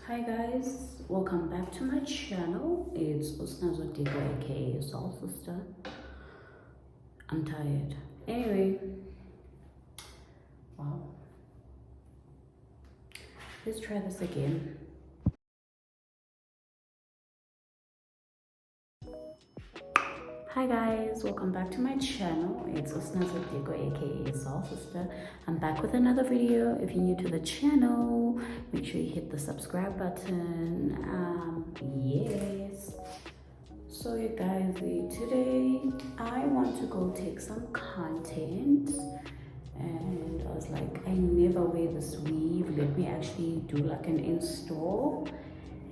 Hi guys, welcome back to my channel. It's Usnazo Digo aka Soul Sister. I'm tired. Anyway, wow. Let's try this again. Hi guys, welcome back to my channel. It's Usnazo Digo aka Soul Sister. I'm back with another video. If you're new to the channel, make sure you hit the subscribe button. Yes. So you guys, today I want to go take some content, and I was like, I never wear this weave. Let me actually do like an install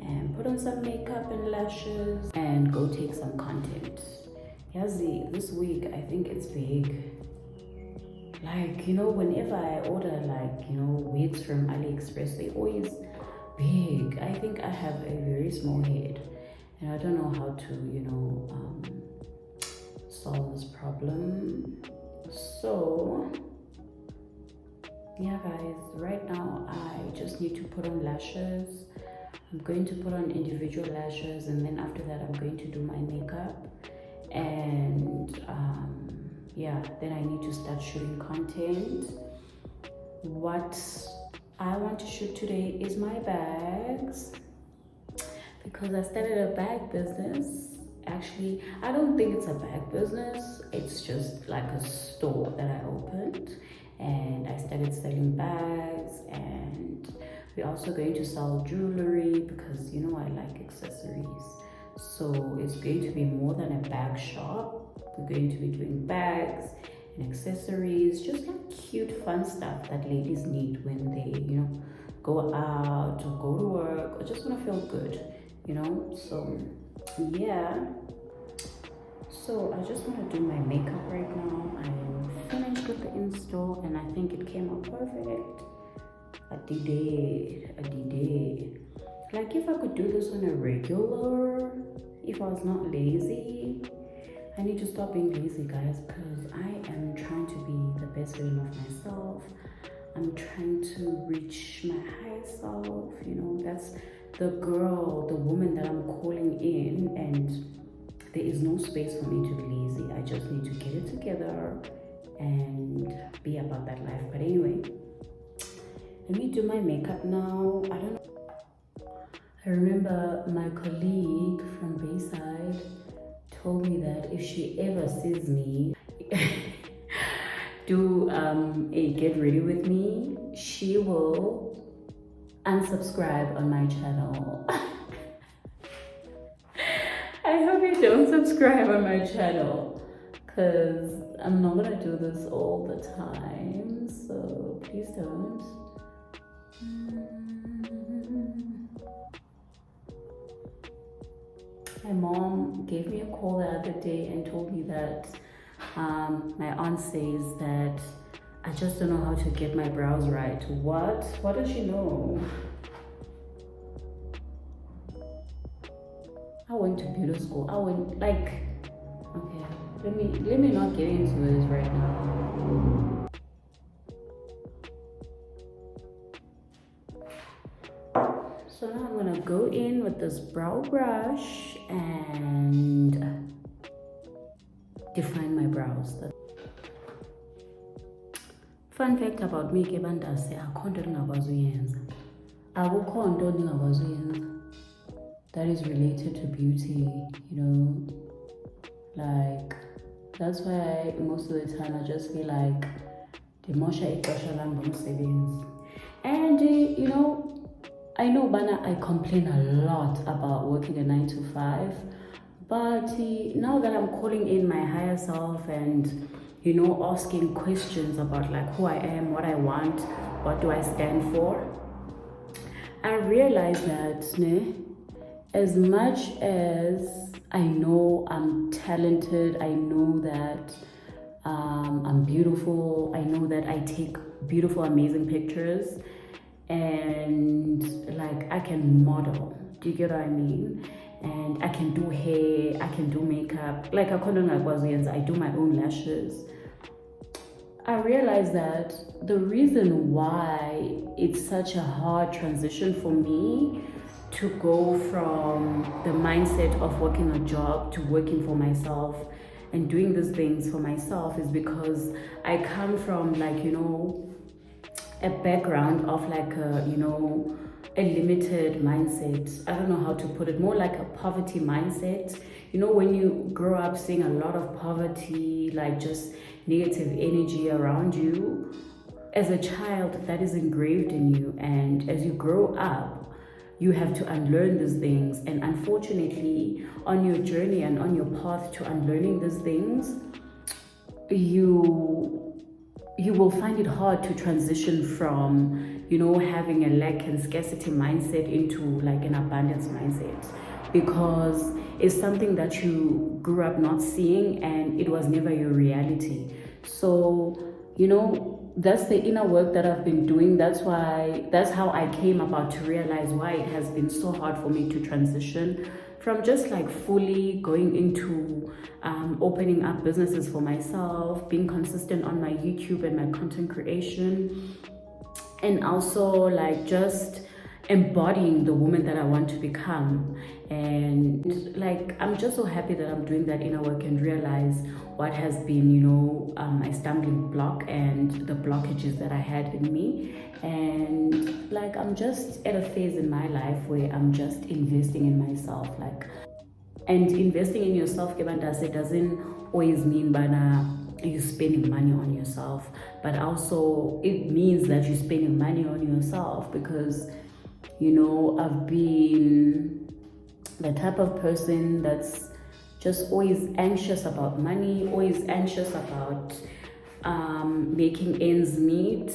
and put on some makeup and lashes and go take some content. Yazi, this week I think it's big. Like, whenever I order like, wigs from AliExpress, they always big. I think I have a very small head and I don't know how to, solve this problem. So yeah guys, right now I just need to put on lashes. I'm going to put on individual lashes, and then after that I'm going to do my makeup, and yeah, then I need to start shooting content. What I want to shoot today is my bags, because I started a bag business. Actually, I don't think it's a bag business, it's just like a store that I opened, and I started selling bags, and we're also going to sell jewelry because I like accessories. So it's going to be more than a bag shop. We're going to be doing bags and accessories, just like cute fun stuff that ladies need when they go out or go to work or just want to feel good. So yeah, so I just want to do my makeup right now. I'm finished with the install and I think it came out perfect. I did it. Like, if I could do this on a regular, if I was not lazy. I need to stop being lazy, guys, because I am trying to be the best version of myself. I'm trying to reach my higher self. That's the girl, the woman that I'm calling in, and there is no space for me to be lazy. I just need to get it together and be about that life. But anyway, let me do my makeup now. I don't know. I remember my colleague from Bayside told me that if she ever sees me do a get ready with me, she will unsubscribe on my channel. I hope you don't subscribe on my channel, because I'm not gonna do this all the time, so please don't. My mom gave me a call the other day and told me that my aunt says that I just don't know how to get my brows right. What? What does she know? I went to beauty school. Okay, let me not get into this right now. So now I'm gonna go in with this brow brush and define my brows. Fun fact about me, Kebandase, akukho nto ndingakwazi uyenza. Akukho nto ndingakwazi uyenza that is related to beauty, like, that's why most of the time I just feel like ndimosha ixesha lam ngomsebenzi. And I know bana I complain a lot about working a 9 to 5, but now that I'm calling in my higher self and asking questions about like who I am, what I want, what do I stand for, I realize that as much as I know I'm talented, I know that I'm beautiful, I know that I take beautiful, amazing pictures, and like I can model. Do you get what I mean? And I can do hair, I can do makeup. Like I do my own lashes. I realized that the reason why it's such a hard transition for me to go from the mindset of working a job to working for myself and doing these things for myself is because I come from, like, you know, a background of like a, you know, a limited mindset. I don't know how to put it, more like a poverty mindset. You know, when you grow up seeing a lot of poverty, like just negative energy around you, as a child, that is engraved in you. And as you grow up, you have to unlearn these things. And unfortunately, on your journey and on your path to unlearning these things, you will find it hard to transition from, you know, having a lack and scarcity mindset into like an abundance mindset, because it's something that you grew up not seeing and it was never your reality. So, you know, that's the inner work that I've been doing. That's how I came about to realize why it has been so hard for me to transition from just like fully going into opening up businesses for myself, being consistent on my YouTube and my content creation, and also like just embodying the woman that I want to become. And like, I'm just so happy that I'm doing that inner work and realize what has been, you know, my stumbling block and the blockages that I had in me. And like, I'm just at a phase in my life where I'm just investing in myself, like, and investing in yourself, Kebandase, doesn't always mean you spending money on yourself, but also it means that you're spending money on yourself because, you know, I've been the type of person that's just always anxious about money, always anxious about making ends meet,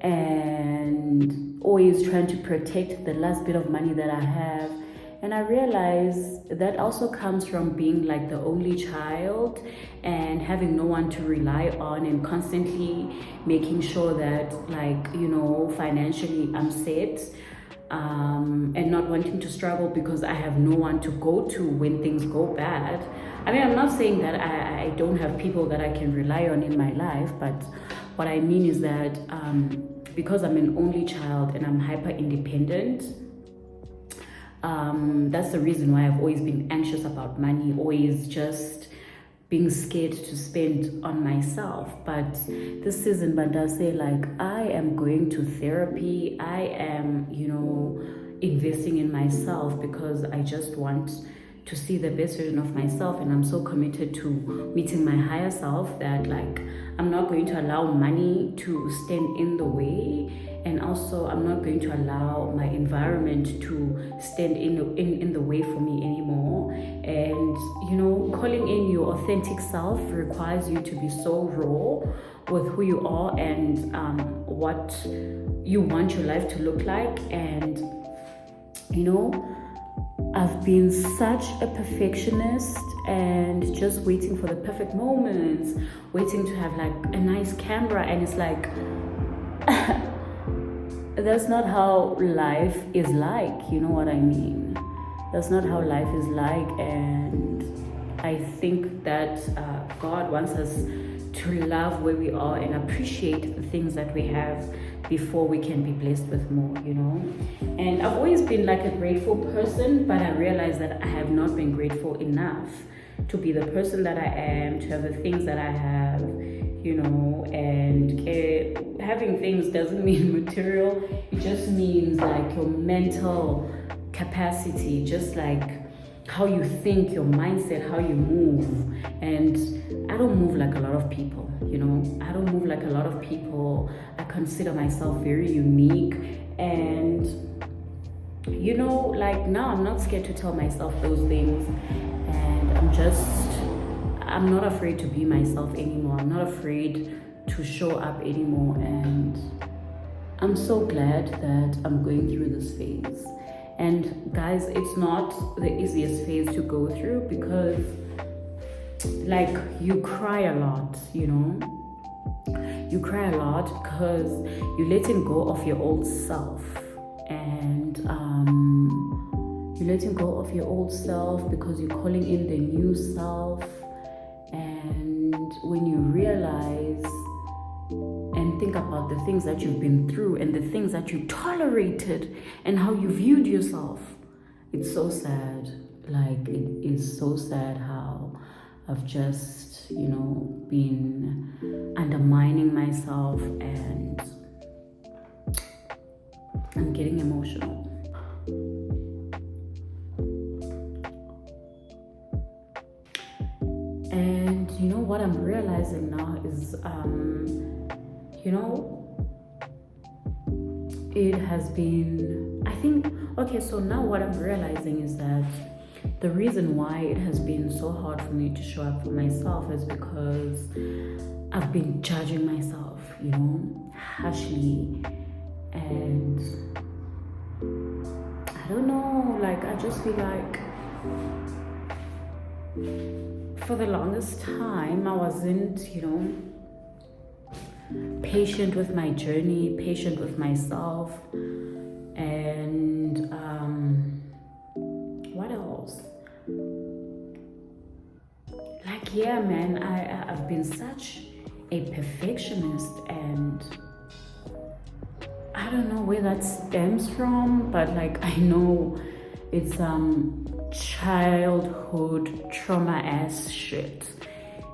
and always trying to protect the last bit of money that I have. And I realize that also comes from being like the only child and having no one to rely on, and constantly making sure that, like, you know, financially I'm set, and not wanting to struggle because I have no one to go to when things go bad. I mean, I'm not saying that I don't have people that I can rely on in my life, but what I mean is that because I'm an only child and I'm hyper independent, that's the reason why I've always been anxious about money, always just being scared to spend on myself. But this season, Bandase, like, I am going to therapy. I am, you know, investing in myself because I just want to see the best version of myself, and I'm so committed to meeting my higher self that, like, I'm not going to allow money to stand in the way, and also I'm not going to allow my environment to stand in the way for me anymore. And, you know, calling in your authentic self requires you to be so raw with who you are and what you want your life to look like. And, you know, I've been such a perfectionist and just waiting for the perfect moments, waiting to have like a nice camera, and it's like that's not how life is like, you know what I mean? That's not how life is like. And I think that God wants us to love where we are and appreciate the things that we have before we can be blessed with more, you know. And I've always been like a grateful person, but I realized that I have not been grateful enough to be the person that I am, to have the things that I have, you know. And having things doesn't mean material, it just means like your mental capacity, just like how you think, your mindset, how you move. And I don't move like a lot of people, you know. I don't move like a lot of people. I consider myself very unique. And, you know, like, now I'm not scared to tell myself those things. And I'm not afraid to be myself anymore. I'm not afraid to show up anymore. And I'm so glad that I'm going through this phase. And guys, it's not the easiest phase to go through because, like, you cry a lot, you know. You cry a lot because you're letting go of your old self. And you're letting go of your old self because you're calling in the new self. And when you realize and think about the things that you've been through and the things that you tolerated and how you viewed yourself, it's so sad. Like, it is so sad how I've just, been undermining myself, and I'm getting emotional. And what I'm realizing now is, it has been, I think, okay, so now what I'm realizing is that the reason why it has been so hard for me to show up for myself is because I've been judging myself, harshly. And I don't know, like, I just feel like for the longest time I wasn't, patient with my journey, patient with myself. And what else? Like, yeah, man, I've been such a perfectionist, and I don't know where that stems from, but like, I know it's childhood trauma ass shit,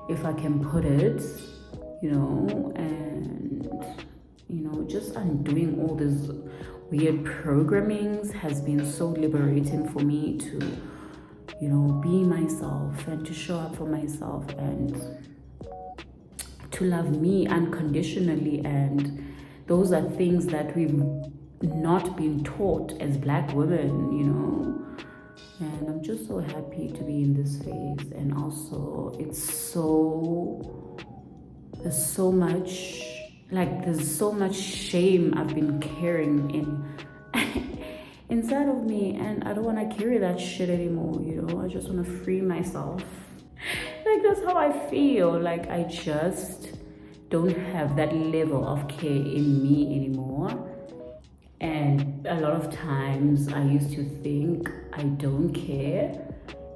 if I can put it, and just undoing all these weird programmings has been so liberating for me to be myself, and to show up for myself, and to love me unconditionally. And those are things that we've not been taught as Black women, and I'm just so happy to be in this phase. And also, there's so much shame I've been carrying inside of me, and I don't want to carry that shit anymore. I just want to free myself. Like, that's how I feel. Like, I just don't have that level of care in me anymore. And a lot of times I used to think I don't care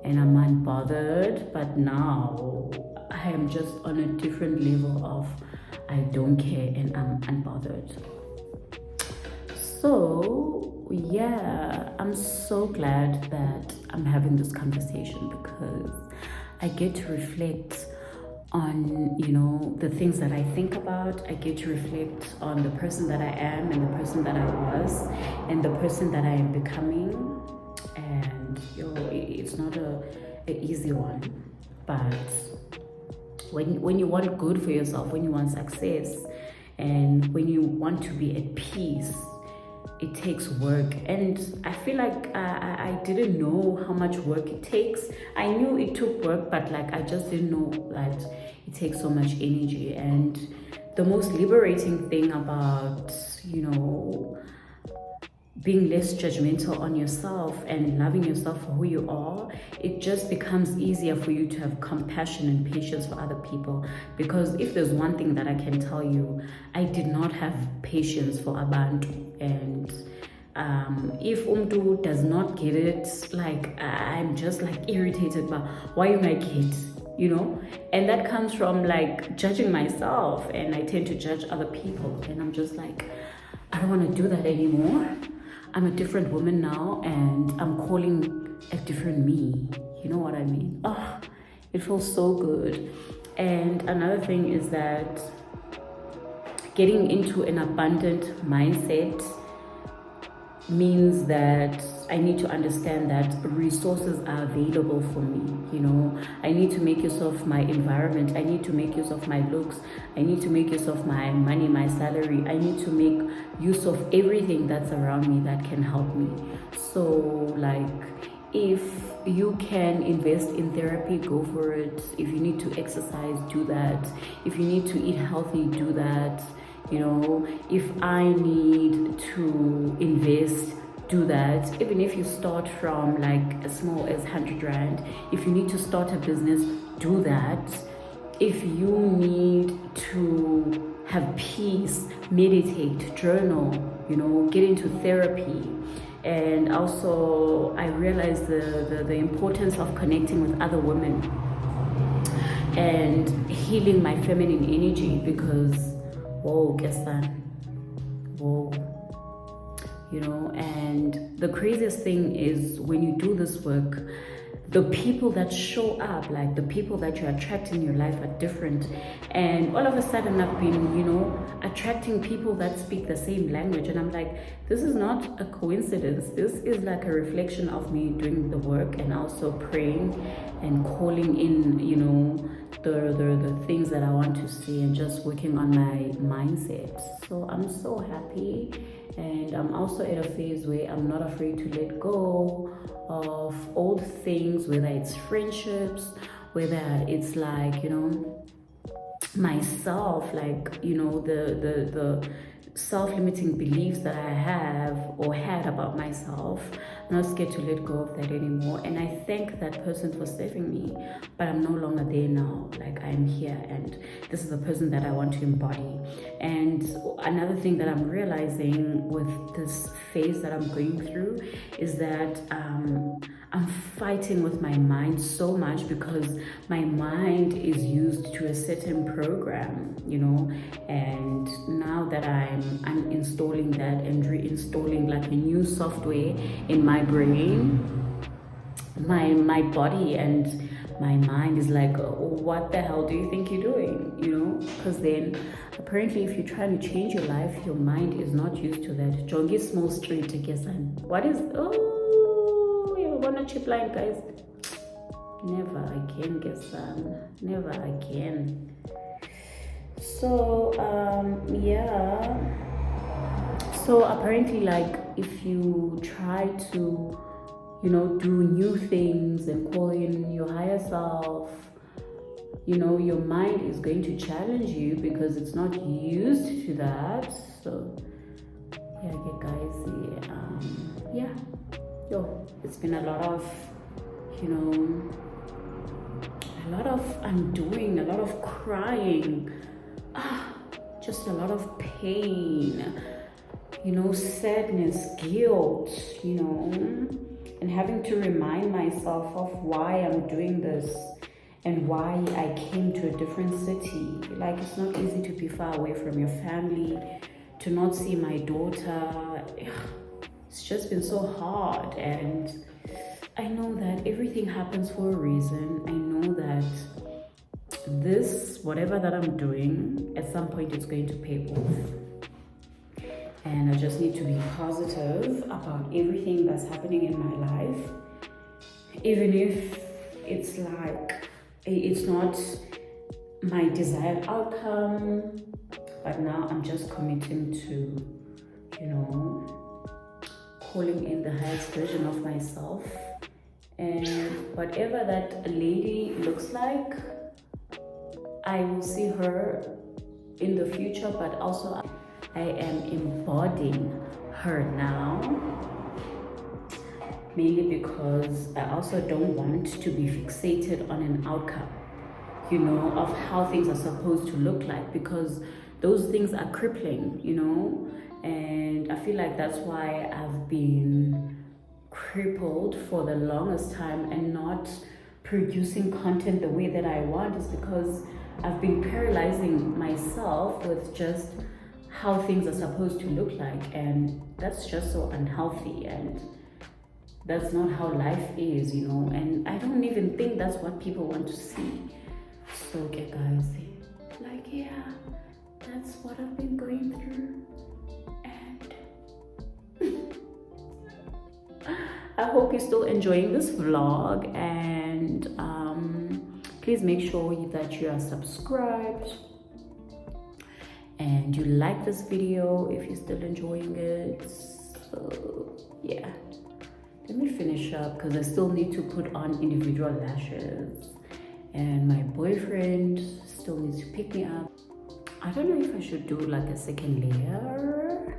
and I'm unbothered, but now I am just on a different level of I don't care and I'm unbothered. So yeah, I'm so glad that I'm having this conversation, because I get to reflect on the things that I think about. I get to reflect on the person that I am, and the person that I was, and the person that I am becoming. And it's not an easy one, but when you want good for yourself, when you want success, and when you want to be at peace, it takes work. And I feel like I didn't know how much work it takes. I knew it took work, but like, I just didn't know that it takes so much energy. And the most liberating thing about being less judgmental on yourself and loving yourself for who you are, it just becomes easier for you to have compassion and patience for other people. Because if there's one thing that I can tell you, I did not have patience for Abantu. And if Umdu does not get it, like, I'm just like irritated by, why you my kid? And that comes from like judging myself, and I tend to judge other people, and I'm just like, I don't want to do that anymore. I'm a different woman now, and I'm calling a different me. You know what I mean? Oh, it feels so good. And another thing is that getting into an abundant mindset means that I need to understand that resources are available for me. I need to make use of my environment. I need to make use of my looks. I need to make use of my money, my salary. I need to make use of everything that's around me that can help me. So like, if you can invest in therapy, go for it. If you need to exercise, do that. If you need to eat healthy, do that. If I need to invest, do that. Even if you start from like as small as 100 Rand, if you need to start a business, do that. If you need to have peace, meditate, journal, get into therapy. And also, I realized the importance of connecting with other women and healing my feminine energy, because whoa, guess that. Whoa. you know. And the craziest thing is when you do this work, the people that show up, like the people that you attract in your life, are different. And all of a sudden I've been, you know, attracting people that speak the same language, and I'm like, this is not a coincidence. This is like a reflection of me doing the work and also praying and calling in, you know, the things that I want to see, and just working on my mindset. So I'm so happy. And I'm also at a phase where I'm not afraid to let go of old things, whether it's friendships, whether it's like, you know, myself, like, you know, the self-limiting beliefs that I have or had about myself. I'm not scared to let go of that anymore, and I thank that person for saving me. But I'm no longer there now. Like, I'm here, and this is the person that I want to embody. And another thing that I'm realizing with this phase that I'm going through is that I'm fighting with my mind so much, because my mind is used to a certain program, you know. And now that I'm uninstalling that and reinstalling like a new software in my brain, my body and my mind is like, what the hell do you think you're doing, you know? Because then apparently if you're trying to change your life, your mind is not used to that. Jongi small street again. What is, oh, you're gonna chip line, guys. Never again, Gesan. Never again. So yeah, so apparently, like, if you try to, you know, do new things and call in your higher self, you know, your mind is going to challenge you because it's not used to that. So yeah, guys, yeah, yo, it's been a lot of, you know, a lot of undoing, a lot of crying, just a lot of pain, you know, sadness, guilt, you know, and having to remind myself of why I'm doing this and why I came to a different city. Like, it's not easy to be far away from your family, to not see my daughter. It's just been so hard, and I know that everything happens for a reason. I know that this, whatever that I'm doing, at some point it's going to pay off. And I just need to be positive about everything that's happening in my life. Even if it's like, it's not my desired outcome, but now I'm just committing to, you know, calling in the highest version of myself. And whatever that lady looks like, I will see her in the future, but also I am embodying her now, mainly because I also don't want to be fixated on an outcome, you know, of how things are supposed to look like, because those things are crippling, you know. And I feel like that's why I've been crippled for the longest time and not producing content the way that I want, is because I've been paralyzing myself with just how things are supposed to look like, and that's just so unhealthy, and that's not how life is, you know. And I don't even think that's what people want to see. So okay, guys, like, yeah, that's what I've been going through, and I hope you're still enjoying this vlog, and please make sure that you are subscribed and you like this video if you're still enjoying it. So yeah, let me finish up because I still need to put on individual lashes, and my boyfriend still needs to pick me up. I don't know if I should do like a second layer,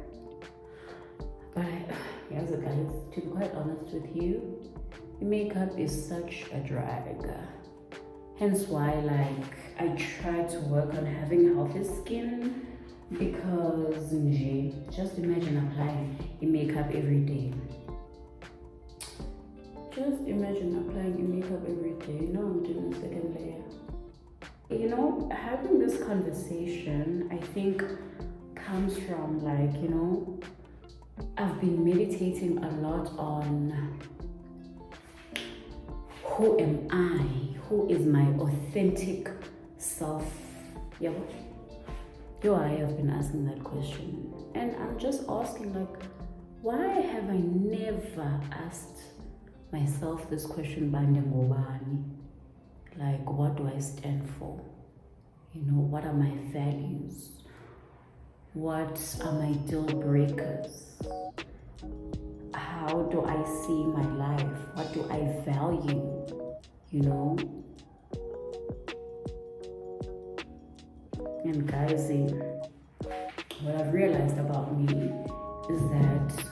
but yes, guys, to be quite honest with you, makeup is such a drag. Hence why, like, I try to work on having healthy skin, because just imagine applying your makeup every day. Just imagine applying your makeup every day. Now I'm doing a second layer. You know, having this conversation, I think, comes from, like, you know, I've been meditating a lot on who am I? Who is my authentic self? Yeah. I have been asking that question. And I'm just asking, like, why have I never asked myself this question by Ngobani? Like, what do I stand for? What are my values? What are my deal breakers? How do I see my life? What do I value? And guys, what I've realized about me is that,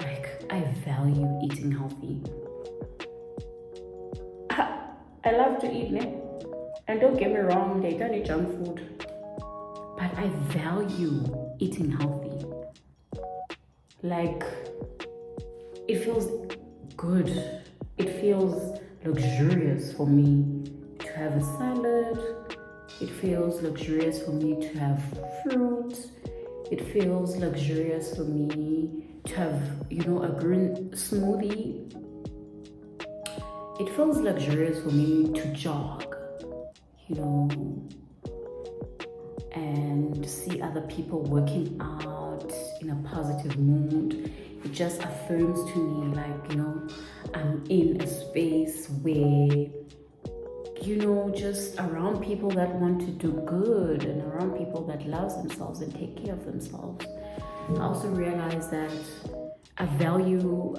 like, I value eating healthy. I love to eat, and don't get me wrong, they don't eat junk food, but I value eating healthy. Like, it feels good. It feels luxurious for me to have a salad. It feels luxurious for me to have fruit. It feels luxurious for me to have, a green smoothie. It feels luxurious for me to jog, and see other people working out in a positive mood. It just affirms to me, like, I'm in a space where, just around people that want to do good and around people that love themselves and take care of themselves. I also realize that I value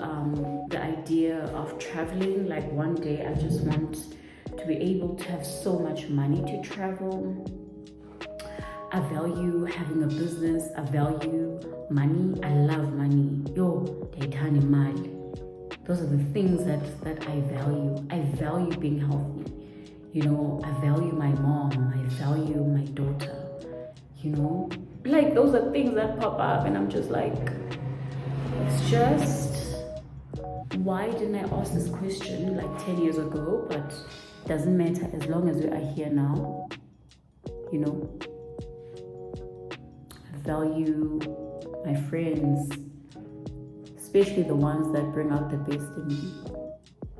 the idea of traveling. Like, one day I just want to be able to have so much money to travel. I value having a business. I value money. I love money. Daitani mali. Those are the things that I value. I value being healthy. I value my mom. I value my daughter. Like, those are things that pop up, and I'm just like, it's just, why didn't I ask this question like 10 years ago? But it doesn't matter as long as we are here now. I value my friends, especially the ones that bring out the best in me.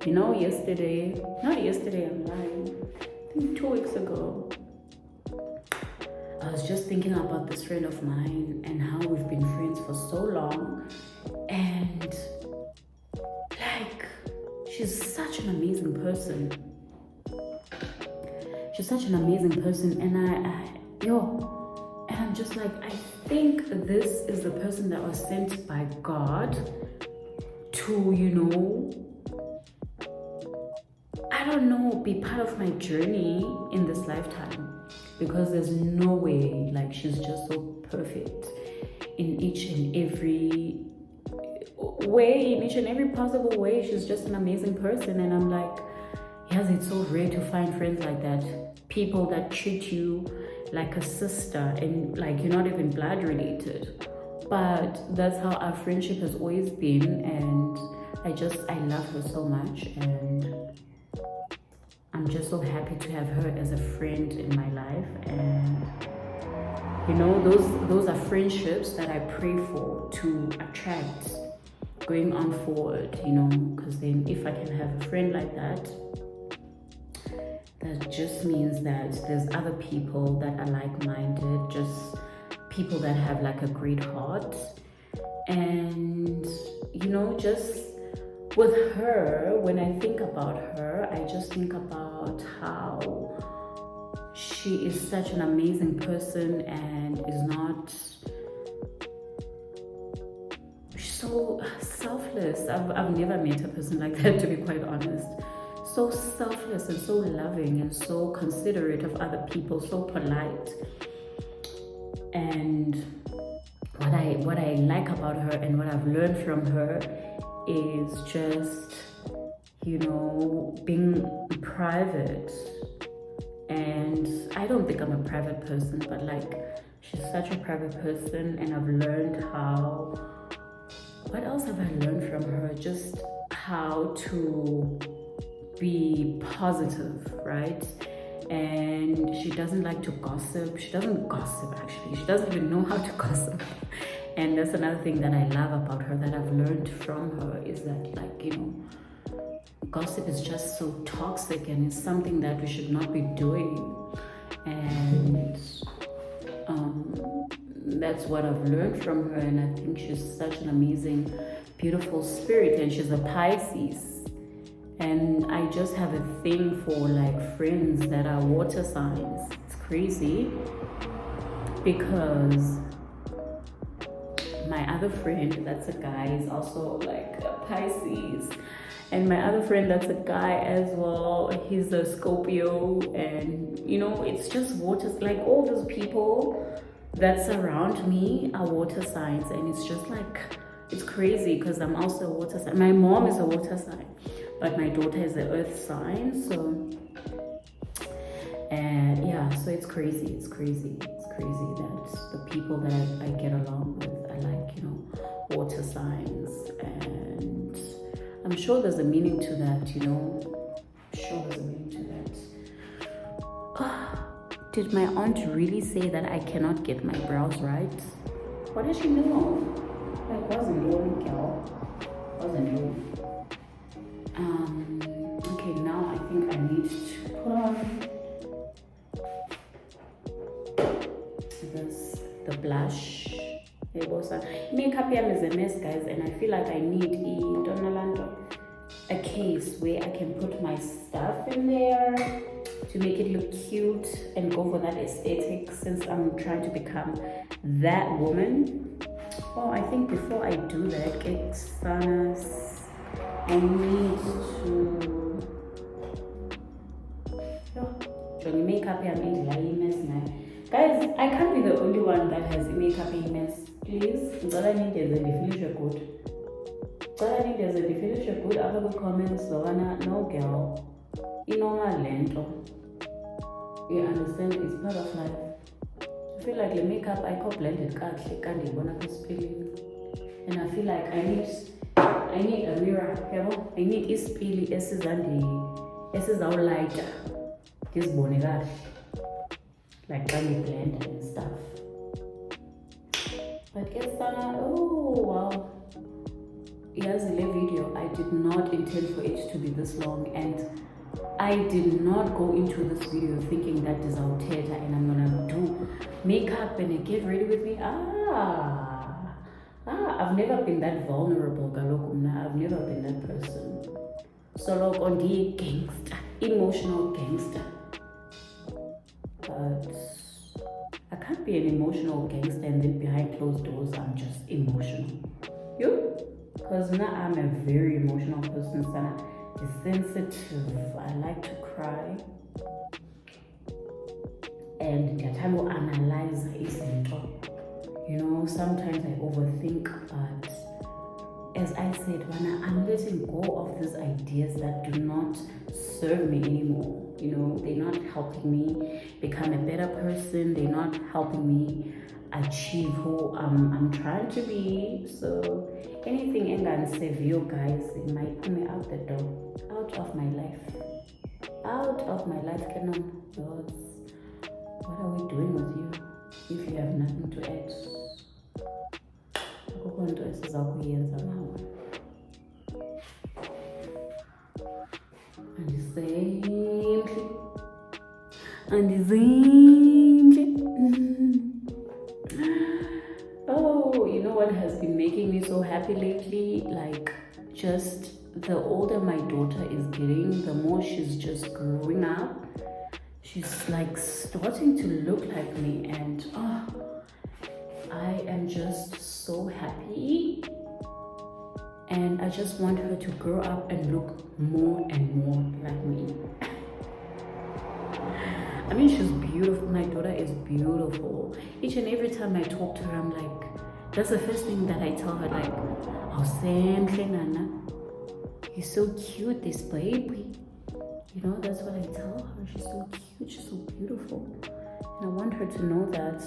Not yesterday, I'm lying. I think 2 weeks ago, I was just thinking about this friend of mine and how we've been friends for so long. And, like, she's such an amazing person. And and I'm just like, I think this is the person that was sent by God to, I don't know, be part of my journey in this lifetime. Because there's no way, like, she's just so perfect in each and every way, in each and every possible way. She's just an amazing person. And I'm like, yes, it's so rare to find friends like that. People that treat you like a sister and like you're not even blood related. But that's how our friendship has always been. And I love her so much. And I'm just so happy to have her as a friend in my life. And those are friendships that I pray for to attract going on forward, because then if I can have a friend like that, that just means that there's other people that are like-minded, just people that have like a great heart. And just with her, when I think about her, I just think about how she is such an amazing person and is not so selfless. I've never met a person like that, to be quite honest. So selfless and so loving and so considerate of other people, so polite. And what I like about her and what I've learned from her is just, being private. And I don't think I'm a private person, but like, she's such a private person. And I've learned what else have I learned from her? Just how to be positive, right? And she doesn't like to gossip. She doesn't gossip, actually. She doesn't even know how to gossip. And that's another thing that I love about her, that I've learned from her, is that, like, you know, gossip is just so toxic and it's something that we should not be doing. And that's what I've learned from her. And I think she's such an amazing, beautiful spirit, and she's a Pisces. And I just have a thing for like friends that are water signs. It's crazy because my other friend that's a guy is also like a Pisces, and my other friend that's a guy as well, he's a Scorpio. And you know, it's just water, like all those people that surround me are water signs. And it's just like, it's crazy because I'm also a water sign. My mom is a water sign, but my daughter is an earth sign. So and yeah, so it's crazy that the people that I get along with are like, you know, water signs. And I'm sure there's a meaning to that, you know. I'm sure there's a meaning to that. Did my aunt really say that I cannot get my brows right? What does she know? Like, wasn't doing, girl. Wasn't doing. Okay, now I think I need to put on the blush. Makeup here is a mess, guys, and I feel like I need a case where I can put my stuff in there to make it look cute and go for that aesthetic, since I'm trying to become that woman. Oh, I think before I do that, I need to makeup here mess now. Guys, I can't be the only one that has makeup mess. Please, all I need is a definition good. All I need is a definition good. Other comments, no girl. You know my lento. You understand? It's part of life. I feel like the makeup I got blended can't and I feel like I need a mirror. I need a spilly is our lighter. This bonega. Like bunny blend and stuff. But oh wow. Here's a video. I did not intend for it to be this long, and I did not go into this video thinking that is our theater and I'm gonna do makeup and get ready with me. I've never been that vulnerable, Galokumna. I've never been that person. So look on the gangster, emotional gangster. But I can't be an emotional gangster and then behind closed doors I'm just emotional. You? Because now I'm a very emotional person, Sana. Sensitive. I like to cry. And the time will analyze izinto. You know, sometimes I overthink, but as I said, I'm letting go of these ideas that do not serve me anymore. You know, they're not helping me become a better person. They're not helping me achieve who I'm trying to be. So anything engansave you guys, it might put me out the door, out of my life. Can what are we doing with you if you have nothing to add? And the same. Oh, you know what has been making me so happy lately? Like, just the older my daughter is getting, the more she's just growing up. She's like starting to look like me, and I am just so happy. And I just want her to grow up and look more and more like me. I mean, she's beautiful. My daughter is beautiful. Each and every time I talk to her, I'm like, that's the first thing that I tell her, like, oh, Sample, Nana, you're so cute, this baby. You know, that's what I tell her. She's so cute, she's so beautiful. And I want her to know that,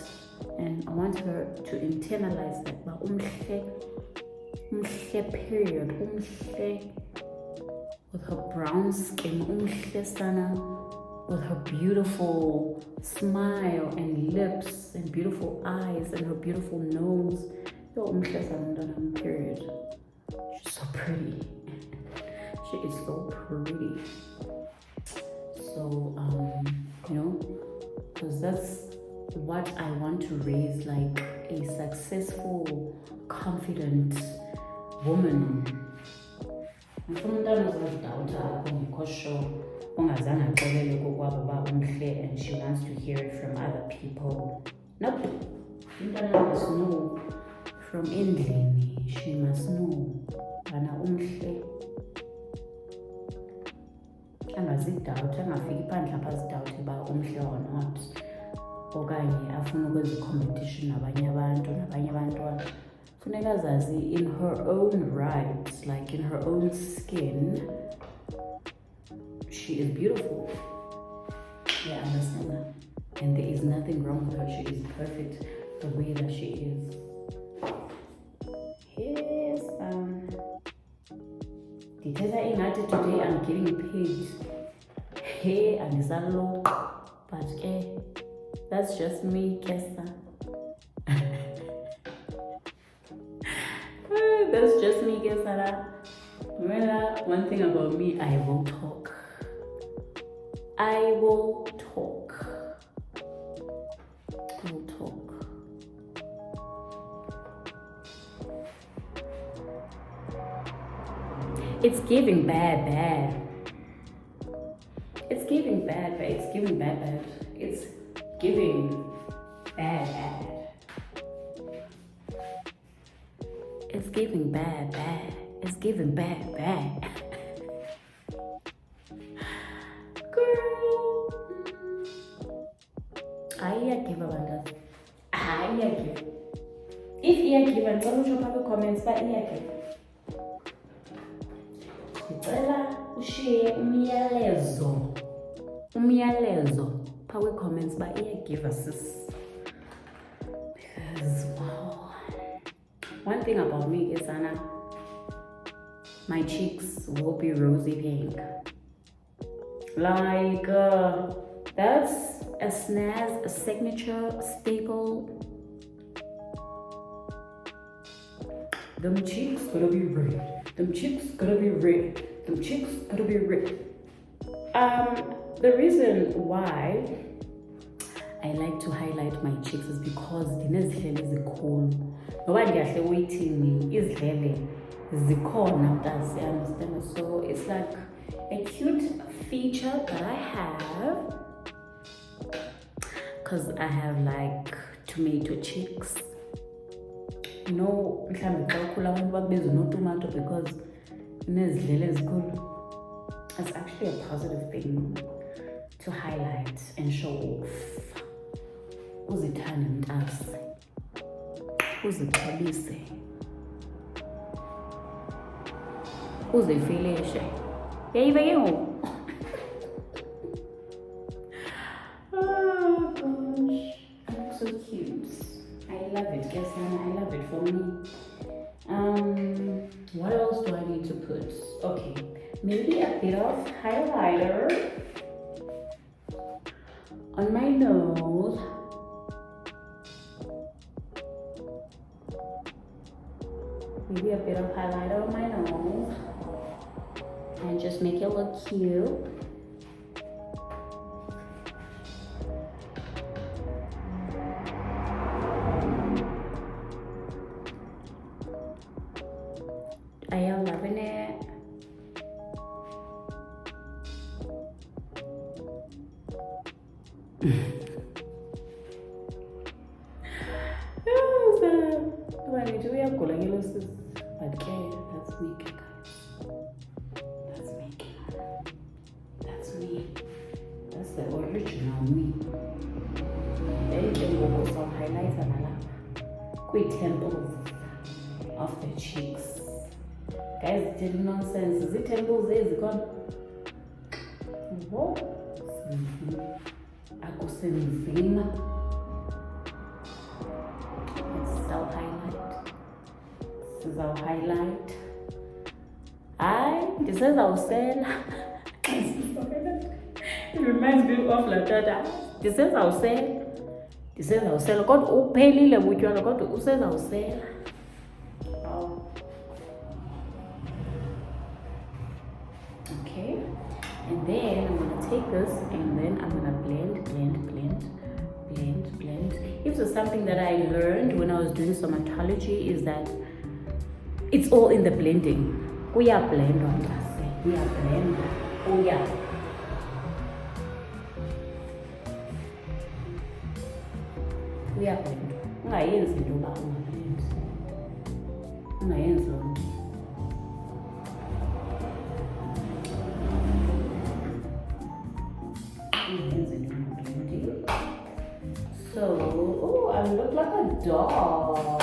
and I want her to internalize that. But period. With her brown skin, sana, with her beautiful smile and lips and beautiful eyes and her beautiful nose. Yo, period. She's so pretty. She is so pretty. So, because that's what I want to raise, like a successful, confident woman. Ngifuna umntwana ozazidawuta ongekho sure, ongazange axelele kokwabo uba umhle and she wants to hear it from other people. Nope. Umntwana must know from endlini. She must know bana umhle. Angazidawuti, angafiki phandle apha azidawuti uba umhle or not. Okanye afuna ukwenza competition nabanye abantu nabanye abantwana. Funeka azazi in her own right, like in her own skin, she is beautiful. Yeah, I understand that. And there is nothing wrong with her. She is perfect the way that she is. Yes, Dithetha ingathi today I'm getting paid. Hey, andisalo. But that's just me, Kesa. That's just me, Kesa. Remember, one thing about me, I will talk. I will talk. I will talk. It's giving bad. It's giving bad. It's giving bad. It's giving bad. It's giving bad. It's giving bad. Girl. Give abantu. Give. If give and don't show up comments, but give. Ngicela ushare umyalezo pha comments ba give sis. Because wow. One thing about me is Anna, my cheeks will be rosy pink. Like that's a snaz, a signature staple. Them cheeks gonna be red. Them cheeks gonna be red. Them cheeks gonna be red. The reason why I like to highlight my cheeks is because dinezidlele ezikhulu. Ngoba ndiyahle waiting izidlele zikhona mntase, understand? So it's like a cute feature that I have. Because I have like tomato cheeks. You know, mhlambe xa ukhula abantu bakubiza no-tomato because nezidlele ezikhulu. It's actually a positive thing to highlight and show off. Uzithande mntase. Uzixabise. Uzifilishe. Yayive ke ngoku. Oh gosh. I'm so cute. I love it, Kesana. I love it for me. What else do I need to put? Okay, maybe a bit of highlighter on my nose. Maybe a bit of highlighter on my nose. And just make it look cute. Are you loving it? But that's me, guys. That's me. That's the original me. Then you can go for some highlights and quick temples of the cheeks. Guys, it did nonsense. Is it temples? Is it gone? What? Akusenvima. It's our highlight. This is our highlight. This is our cell. It reminds me of Latata. This is our cell. This is our cell. God uphelile butywala kodwa usezawusela. take this and then I'm gonna blend. If there's something that I learned when I was doing somatology is that it's all in the blending. We are blend on us. We are blend. Oh yeah. We are blend. Ungayenzi into uba ungablend. Ungayenzi loo nto. So, oh, I look like a doll.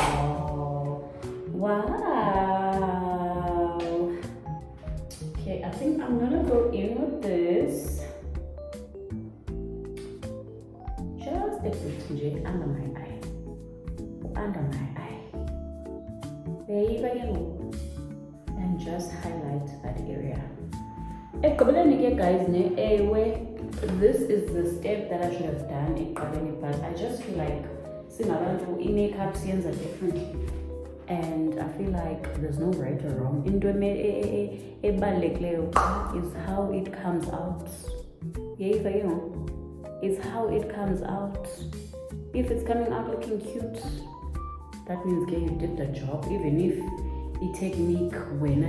Wow. Okay, I think I'm gonna go in with this. Just a bit under my eye. Under my eye. There you go. And just highlight that area. Guys, this is the step that I should have done, but I just feel like makeup scenes are differently, and I feel like there's no right or wrong. Is how it comes out. It's how it comes out. If it's coming out looking cute, that means you did the job, even if the technique when I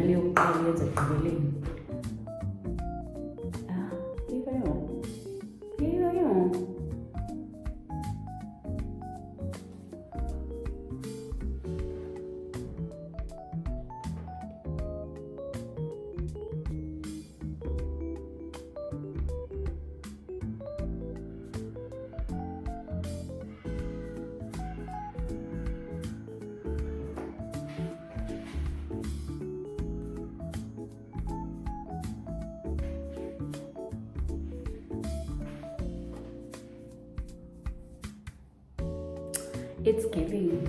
it's giving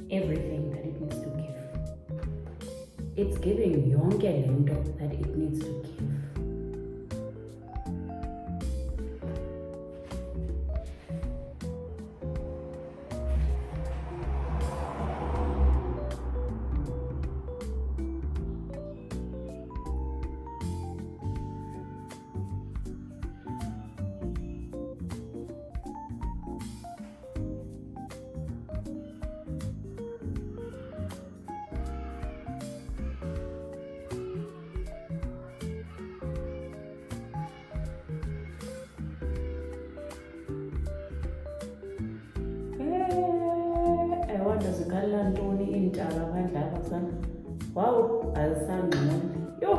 everything that it needs to give. It's giving yonke lento that it needs to give. Zikhala ntoni iintshaba phandle apha sana? Wow, azisangqondo. Yho!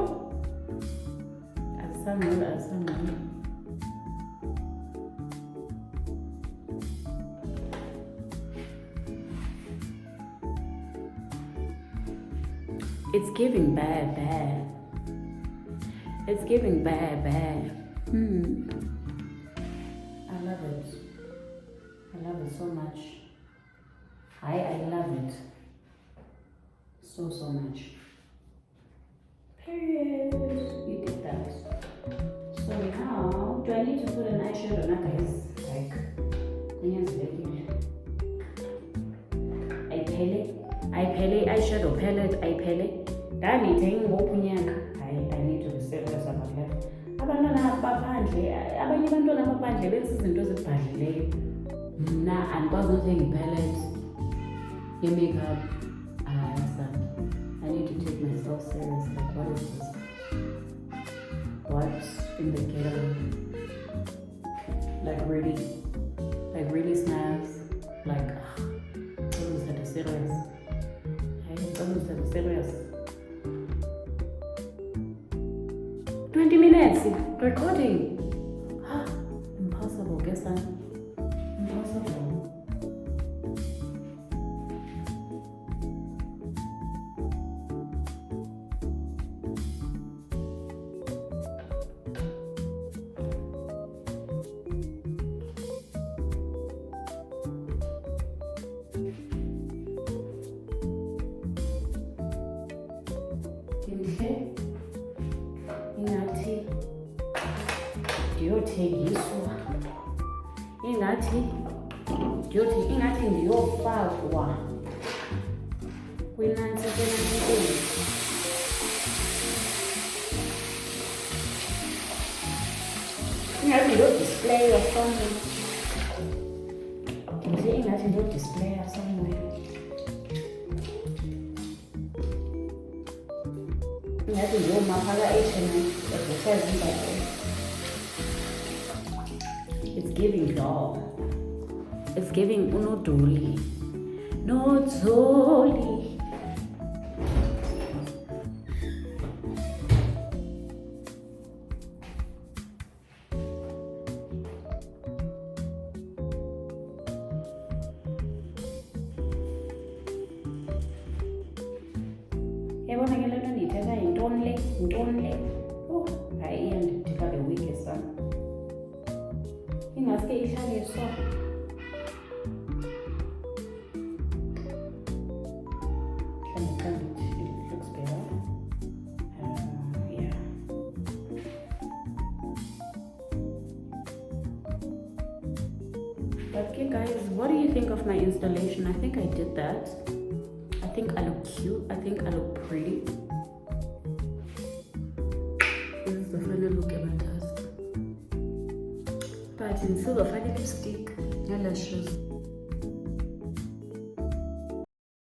Azisangqondo. It's giving bad. It's giving bad. I love it. I love it so much. I love it so much. Period. You did that. So now, do I need to put an eyeshadow now, guys? Like, I eyeshadow palette. I need to be serious about that. Abantwana baphandle benza izinto ezibhadlileyo. Mna andikwazi uthenga ipalette makeup. I need to take myself serious. Like, what is this? What's in the ghetto? Like really snaps. Like, almost at a serious. Almost at a serious. 20 minutes recording. Impossible, guess that. Impossible. Ingathi ndiyofakwa kwinantsika. display or something. I'm saying that in your display or somewhere. That is your Mahala advertising. It's giving doll. It's giving unodoli. No zoli. Yabona ke lento ndiyithetha yintoni le. Oh, hayi iyandidika le week esam. Ingaske ihlale so. It looks better. Yeah. But okay guys, what do you think of my installation? I think I did that. I think I look cute. I think I look pretty. This is the final look at my task. But in silver, funny lipstick, eyelashes.